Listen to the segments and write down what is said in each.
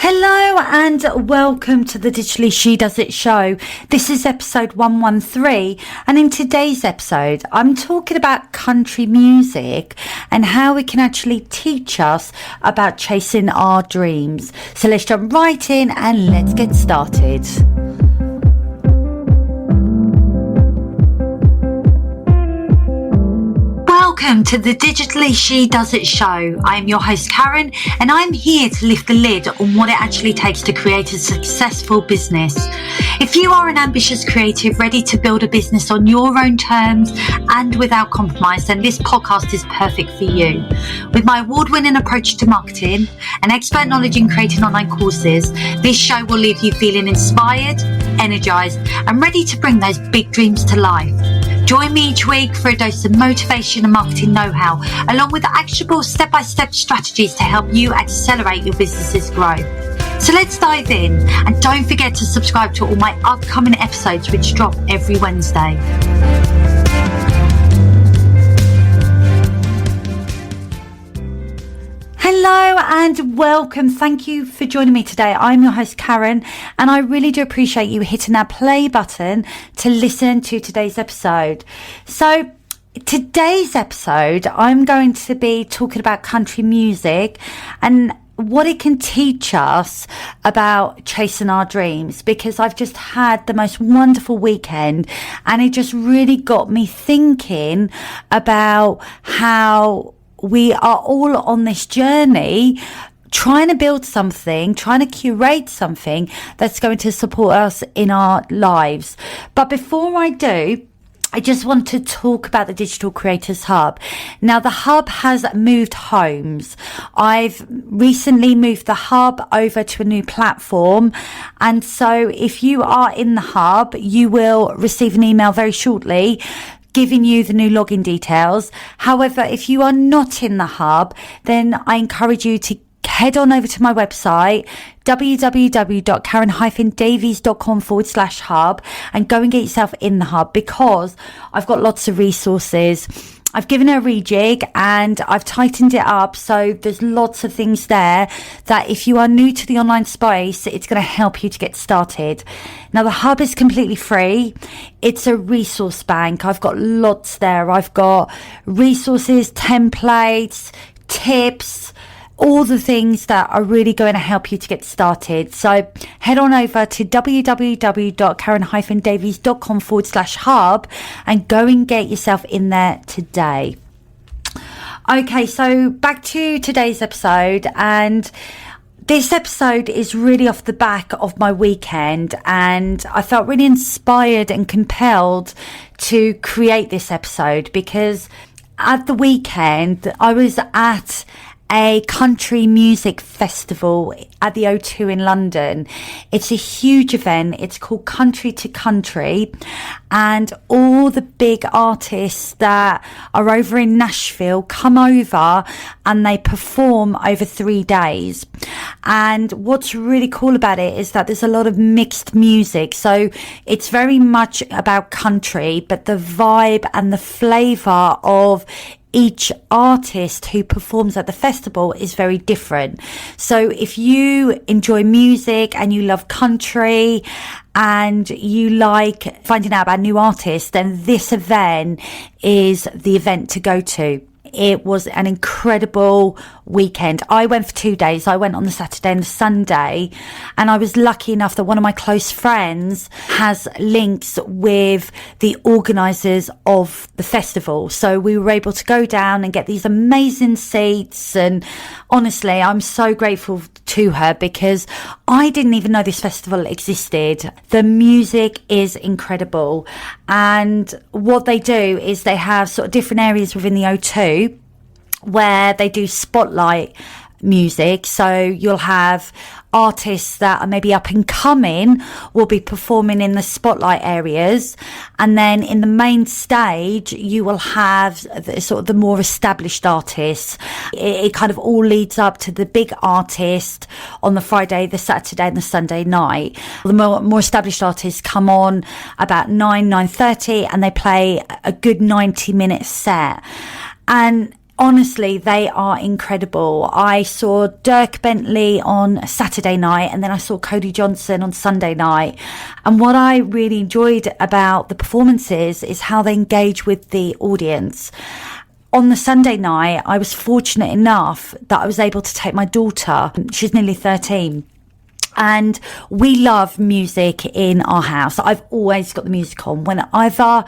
Hello and welcome to the Digitally She Does It show. This is episode 113, and in today's episode I'm talking about country music and how it can actually teach us about chasing our dreams. So let's jump right in and let's get started. Welcome to the Digitally She Does It show. I am your host Karen, and I'm here to lift the lid on what it actually takes to create a successful business. If you are an ambitious creative ready to build a business on your own terms and without compromise, then this podcast is perfect for you. With my award-winning approach to marketing and expert knowledge in creating online courses, this show will leave you feeling inspired, energized, and ready to bring those big dreams to life. Join me each week for a dose of motivation and marketing know-how, along with actionable step-by-step strategies to help you accelerate your business's growth. So let's dive in, and don't forget to subscribe to all my upcoming episodes, which drop every Wednesday. Hello and welcome. Thank you for joining me today. I'm your host Karen, and I really do appreciate you hitting that play button to listen to today's episode. So today's episode, I'm going to be talking about country music and what it can teach us about chasing our dreams, because I've just had the most wonderful weekend and it just really got me thinking about how we are all on this journey trying to build something, trying to curate something that's going to support us in our lives. But before I do, I just want to talk about the Digital Creators Hub. Now, the Hub has moved homes. I've recently moved the Hub over to a new platform. And so if you are in the Hub, you will receive an email very shortly giving you the new login details. However, if you are not in the Hub, then I encourage you to head on over to my website, www.karen-davies.com/hub, and go and get yourself in the Hub, because I've got lots of resources. I've given it a rejig and I've tightened it up, so there's lots of things there that if you are new to the online space, it's going to help you to get started. Now, the Hub is completely free. It's a resource bank. I've got lots there. I've got resources, templates, tips, all the things that are really going to help you to get started. So head on over to www.karen-davies.com/hub and go and get yourself in there today. Okay, so back to today's episode, and this episode is really off the back of my weekend, and I felt really inspired and compelled to create this episode because at the weekend I was at a country music festival at the O2 in London. It's a huge event. It's called Country to Country, and all the big artists that are over in Nashville come over and they perform over 3 days. And what's really cool about it is that there's a lot of mixed music. So it's very much about country, but the vibe and the flavour of each artist who performs at the festival is very different. So if you enjoy music and you love country and you like finding out about new artists, then this event is the event to go to. It was an incredible weekend. I went for 2 days. I went on the Saturday and the Sunday, and I was lucky enough that one of my close friends has links with the organisers of the festival. So we were able to go down and get these amazing seats, and honestly, I'm so grateful to her because I didn't even know this festival existed. The music is incredible, and what they do is they have sort of different areas within the O2 where they do spotlight music. So you'll have artists that are maybe up and coming will be performing in the spotlight areas, and then in the main stage you will have the more established artists. It kind of all leads up to the big artist on the Friday, the Saturday and the Sunday night. The more established artists come on about 9:30 and they play a good 90-minute set. And honestly, they are incredible. I saw Dirk Bentley on Saturday night, and then I saw Cody Johnson on Sunday night. And what I really enjoyed about the performances is how they engage with the audience. On the Sunday night, I was fortunate enough that I was able to take my daughter. She's nearly 13. And we love music in our house. I've always got the music on. Whenever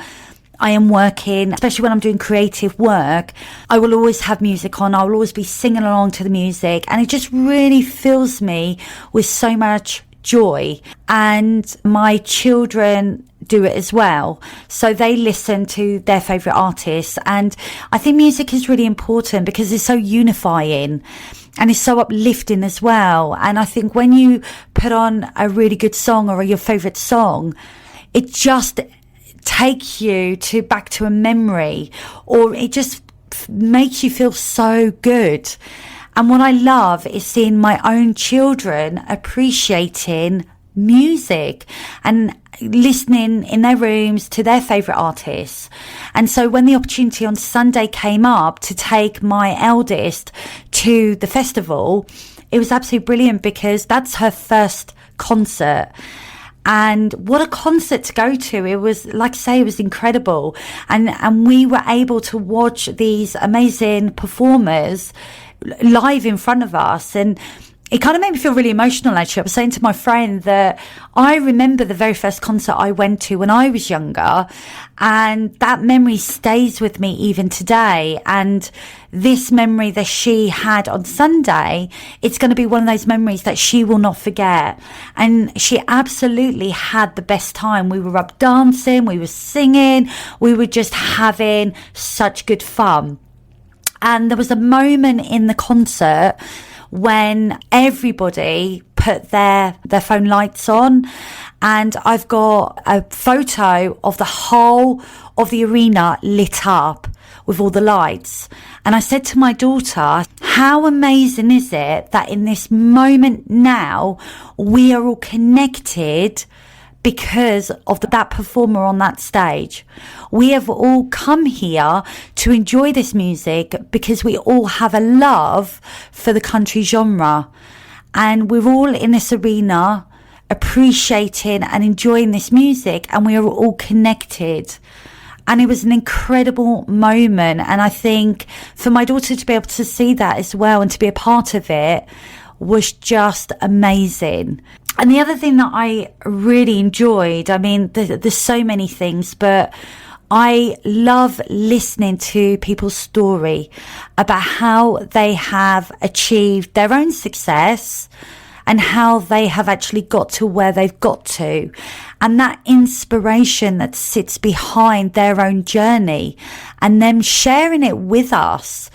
I am working, especially when I'm doing creative work, I will always have music on. I will always be singing along to the music. And it just really fills me with so much joy. And my children do it as well. So they listen to their favourite artists. And I think music is really important because it's so unifying. And it's so uplifting as well. And I think when you put on a really good song or your favourite song, it just takes you back to a memory, or it just makes you feel so good. And what I love is seeing my own children appreciating music and listening in their rooms to their favourite artists. And so when the opportunity on Sunday came up to take my eldest to the festival, it was absolutely brilliant because that's her first concert. And what a concert to go to. It was, like I say, it was incredible. And we were able to watch these amazing performers live in front of us. And it kind of made me feel really emotional, actually. I was saying to my friend that I remember the very first concert I went to when I was younger, and that memory stays with me even today. And this memory that she had on Sunday, it's going to be one of those memories that she will not forget. And she absolutely had the best time. We were up dancing, we were singing, we were just having such good fun. And there was a moment in the concert when everybody put their phone lights on, and I've got a photo of the whole of the arena lit up with all the lights. And I said to my daughter, how amazing is it that in this moment now we are all connected because of that performer on that stage. We have all come here to enjoy this music because we all have a love for the country genre. And we're all in this arena appreciating and enjoying this music, and we are all connected. And it was an incredible moment. And I think for my daughter to be able to see that as well and to be a part of it was just amazing. And the other thing that I really enjoyed, I mean, there's so many things, but I love listening to people's story about how they have achieved their own success and how they have actually got to where they've got to, and that inspiration that sits behind their own journey and them sharing it with us,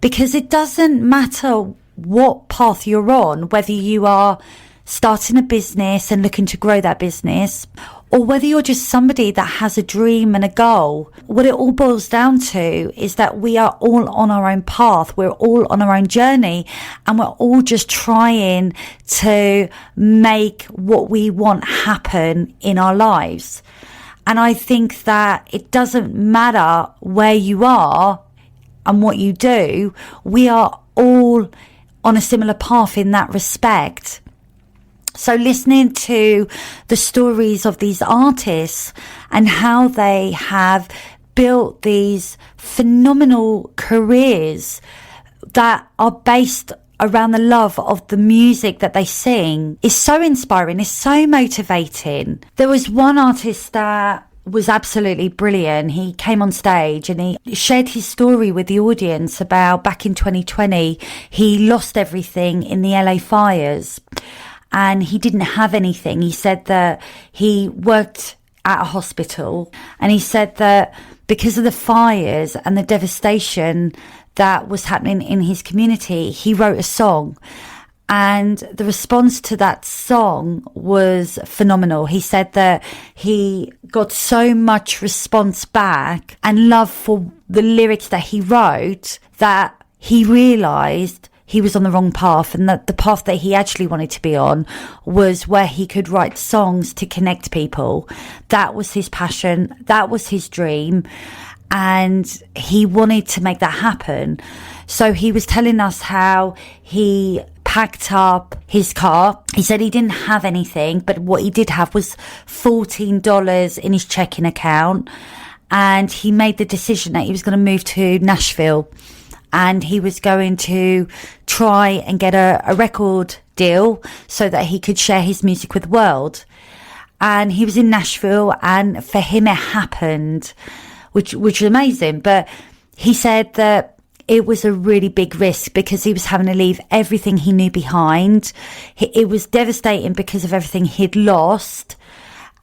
because it doesn't matter what path you're on, whether you are starting a business and looking to grow that business, or whether you're just somebody that has a dream and a goal. What it all boils down to is that we are all on our own path. We're all on our own journey, and we're all just trying to make what we want happen in our lives. And I think that it doesn't matter where you are and what you do. We are all on a similar path in that respect. So listening to the stories of these artists and how they have built these phenomenal careers that are based around the love of the music that they sing is so inspiring, is so motivating. There was one artist that was absolutely brilliant. He came on stage and he shared his story with the audience about back in 2020, he lost everything in the LA fires. And he didn't have anything. He said that he worked at a hospital, and he said that because of the fires and the devastation that was happening in his community, he wrote a song. And the response to that song was phenomenal. He said that he got so much response back and love for the lyrics that he wrote that he realised he was on the wrong path, and that the path that he actually wanted to be on was where he could write songs to connect people. That was his passion. That was his dream. and he wanted to make that happen. So he was telling us how he packed up his car. He said he didn't have anything, but what he did have was $14 in his checking account. And he made the decision that he was going to move to Nashville, and he was going to try and get a record deal so that he could share his music with the world. And he was in Nashville, and for him it happened, which was amazing. But he said that it was a really big risk because he was having to leave everything he knew behind. It was devastating because of everything he'd lost.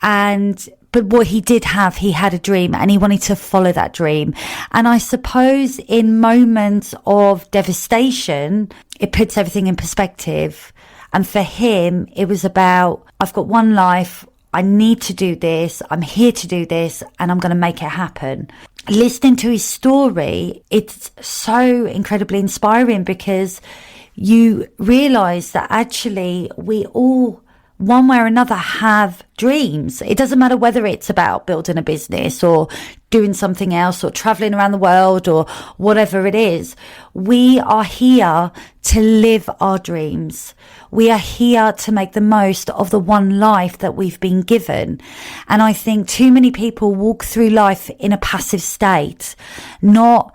But what he did have, he had a dream, and he wanted to follow that dream. And I suppose in moments of devastation, it puts everything in perspective. And for him, it was about, I've got one life. I need to do this. I'm here to do this, and I'm going to make it happen. Listening to his story, it's so incredibly inspiring because you realize that actually we all, one way or another, have dreams. It doesn't matter whether it's about building a business or doing something else or traveling around the world or whatever it is. We are here to live our dreams. We are here to make the most of the one life that we've been given. And I think too many people walk through life in a passive state, not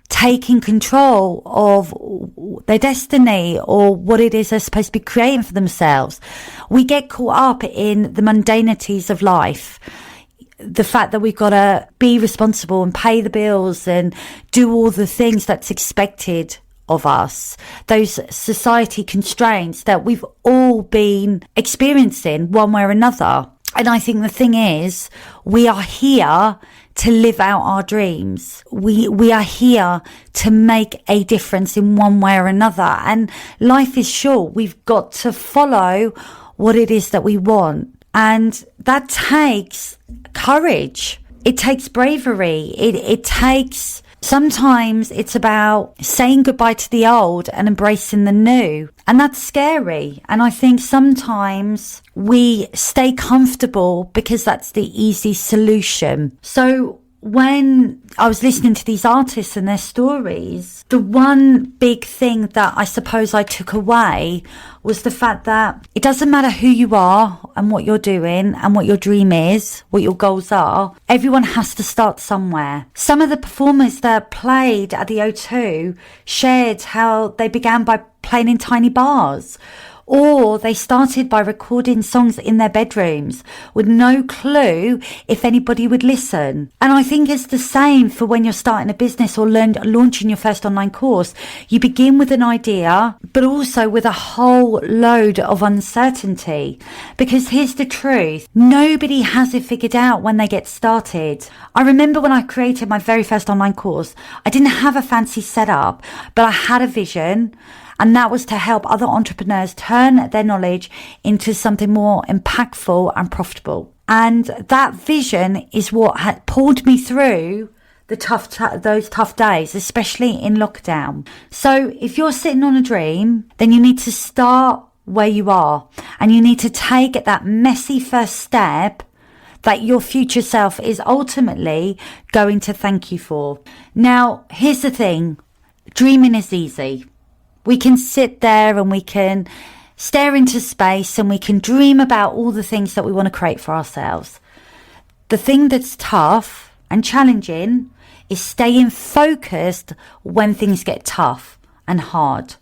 taking control of their destiny or what it is they're supposed to be creating for themselves. We get caught up in the mundanities of life. The fact that we've got to be responsible and pay the bills and do all the things that's expected of us. Those society constraints that we've all been experiencing one way or another. And I think the thing is, we are here to live out our dreams. We are here to make a difference in one way or another. And life is short. We've got to follow what it is that we want. And that takes courage. It takes bravery. It takes, sometimes it's about saying goodbye to the old and embracing the new. And that's scary. And I think sometimes we stay comfortable because that's the easy solution. So when I was listening to these artists and their stories, the one big thing that I suppose I took away was the fact that it doesn't matter who you are and what you're doing and what your dream is, what your goals are. Everyone has to start somewhere. Some of the performers that played at the O2 shared how they began by playing in tiny bars, or they started by recording songs in their bedrooms with no clue if anybody would listen. And I think it's the same for when you're starting a business or launching your first online course. You begin with an idea, but also with a whole load of uncertainty. Because here's the truth, nobody has it figured out when they get started. I remember when I created my very first online course, I didn't have a fancy setup, but I had a vision. And that was to help other entrepreneurs turn their knowledge into something more impactful and profitable. And that vision is what had pulled me through those tough days, especially in lockdown. So if you're sitting on a dream, then you need to start where you are. And you need to take that messy first step that your future self is ultimately going to thank you for. Now, here's the thing. Dreaming is easy. We can sit there and we can stare into space and we can dream about all the things that we want to create for ourselves. The thing that's tough and challenging is staying focused when things get tough and hard.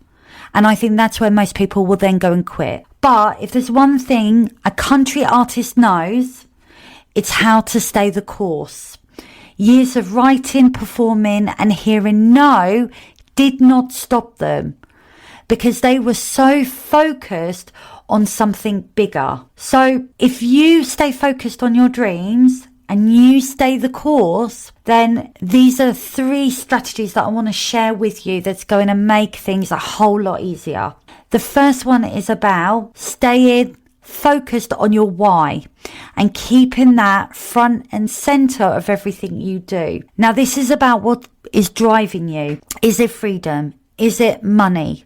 And I think that's where most people will then go and quit. But if there's one thing a country artist knows, it's how to stay the course. Years of writing, performing and hearing no did not stop them, because they were so focused on something bigger. So if you stay focused on your dreams and you stay the course, then these are 3 strategies that I want to share with you that's going to make things a whole lot easier. The first one is about staying focused on your why and keeping that front and center of everything you do. Now, this is about what is driving you. Is it freedom? Is it money?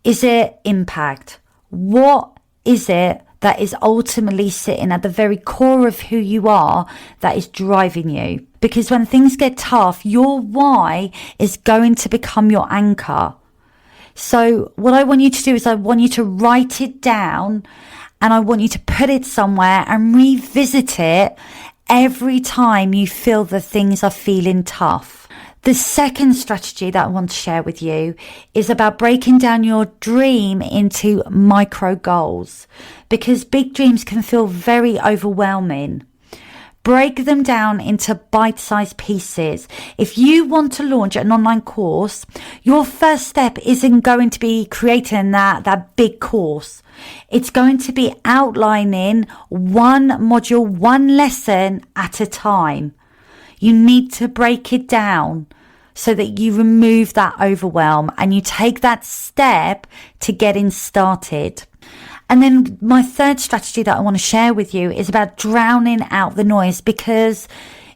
Is it impact? What is it that is ultimately sitting at the very core of who you are that is driving you. Because when things get tough, your why is going to become your anchor. So what I want you to do is I want you to write it down, and I want you to put it somewhere and revisit it every time you feel that things are feeling tough. The second strategy that I want to share with you is about breaking down your dream into micro goals, because big dreams can feel very overwhelming. Break them down into bite-sized pieces. If you want to launch an online course, your first step isn't going to be creating that big course. It's going to be outlining one module, one lesson at a time. You need to break it down so that you remove that overwhelm and you take that step to getting started. And then my third strategy that I want to share with you is about drowning out the noise, because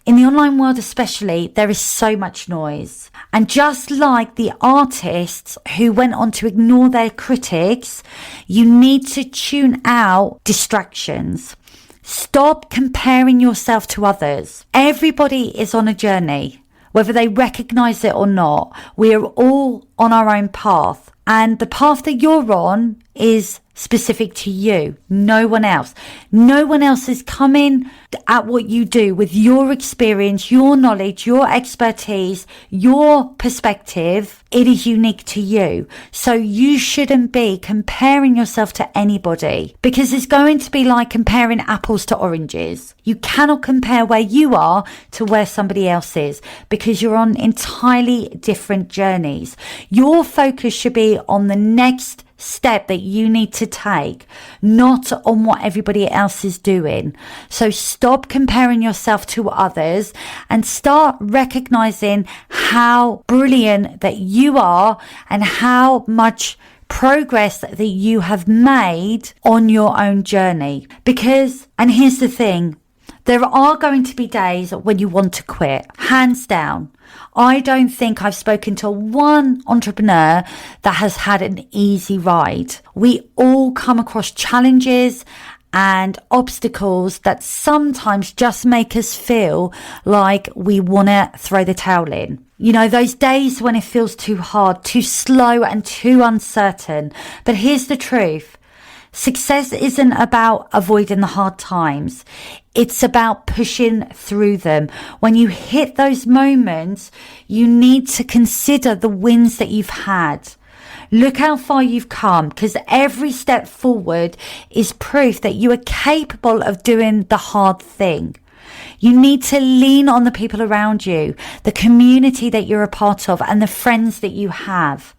in the online world especially, there is so much noise. And just like the artists who went on to ignore their critics, you need to tune out distractions. Stop comparing yourself to others. Everybody is on a journey, whether they recognize it or not. We are all on our own path, and the path that you're on is specific to you, no one else. No one else is coming at what you do with your experience, your knowledge, your expertise, your perspective. It is unique to you. So you shouldn't be comparing yourself to anybody, because it's going to be like comparing apples to oranges. You cannot compare where you are to where somebody else is, because you're on entirely different journeys. Your focus should be on the next step that you need to take, not on what everybody else is doing. So stop comparing yourself to others and start recognizing how brilliant that you are and how much progress that you have made on your own journey. Because, and here's the thing, there are going to be days when you want to quit, hands down. I don't think I've spoken to one entrepreneur that has had an easy ride. We all come across challenges and obstacles that sometimes just make us feel like we want to throw the towel in. You know, those days when it feels too hard, too slow and too uncertain. But here's the truth. Success isn't about avoiding the hard times. It's about pushing through them. When you hit those moments, you need to consider the wins that you've had. Look how far you've come, because every step forward is proof that you are capable of doing the hard thing. You need to lean on the people around you, the community that you're a part of, and the friends that you have.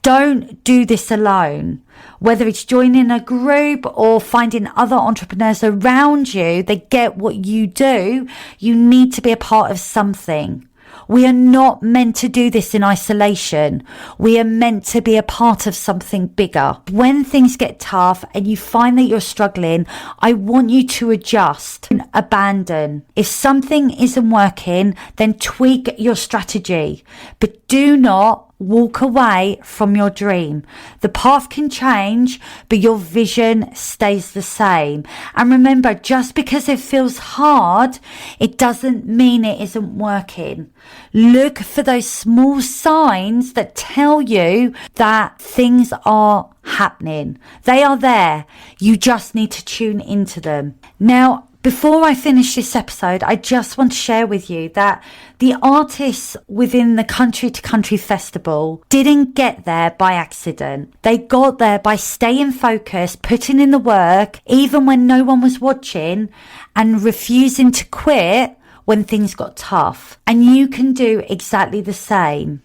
Don't do this alone. Whether it's joining a group or finding other entrepreneurs around you that get what you do, you need to be a part of something. We are not meant to do this in isolation. We are meant to be a part of something bigger. When things get tough and you find that you're struggling, I want you to adjust and abandon. If something isn't working, then tweak your strategy. But do not walk away from your dream. The path can change, but your vision stays the same. And remember, just because it feels hard, it doesn't mean it isn't working. Look for those small signs that tell you that things are happening. They are there. You just need to tune into them. Now, before I finish this episode, I just want to share with you that the artists within the Country to Country Festival didn't get there by accident. They got there by staying focused, putting in the work, even when no one was watching, and refusing to quit when things got tough. And you can do exactly the same.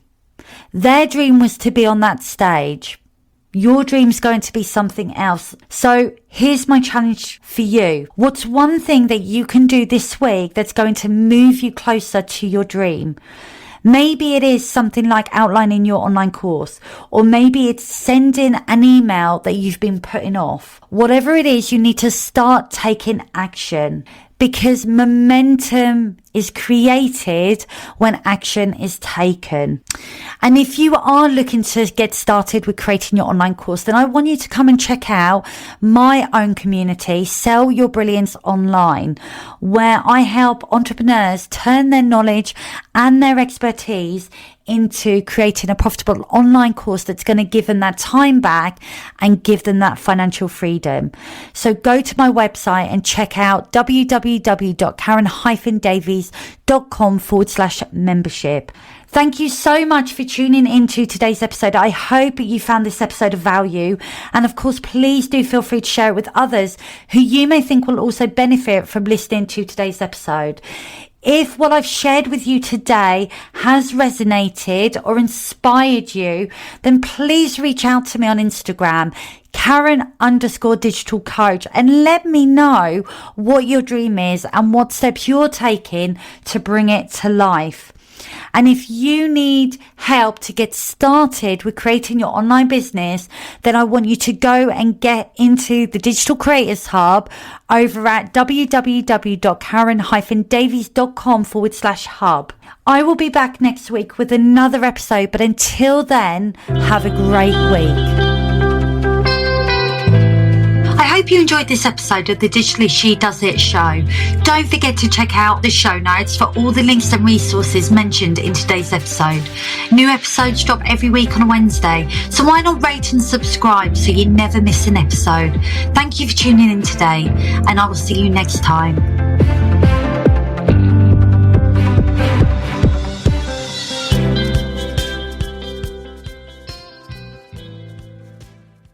Their dream was to be on that stage. Your dream's going to be something else. So here's my challenge for you. What's one thing that you can do this week that's going to move you closer to your dream? Maybe it is something like outlining your online course, or maybe it's sending an email that you've been putting off. Whatever it is, you need to start taking action, because momentum is created when action is taken. And if you are looking to get started with creating your online course, then I want you to come and check out my own community, Sell Your Brilliance Online, where I help entrepreneurs turn their knowledge and their expertise into creating a profitable online course that's going to give them that time back and give them that financial freedom. So go to my website and check out www.karen-davies.com/membership. Thank you so much for tuning into today's episode. I hope you found this episode of value. And of course, please do feel free to share it with others who you may think will also benefit from listening to today's episode. If what I've shared with you today has resonated or inspired you, then please reach out to me on Instagram, Karen_digital coach, and let me know what your dream is and what steps you're taking to bring it to life. And if you need help to get started with creating your online business, then I want you to go and get into the Digital Creators Hub over at www.karen-davies.com/hub. I will be back next week with another episode, but until then, have a great week. I hope you enjoyed this episode of the Digitally She Does It show. Don't forget to check out the show notes for all the links and resources mentioned in today's episode. New episodes drop every week on a Wednesday, so why not rate and subscribe so you never miss an episode. Thank you for tuning in today, and I will see you next time.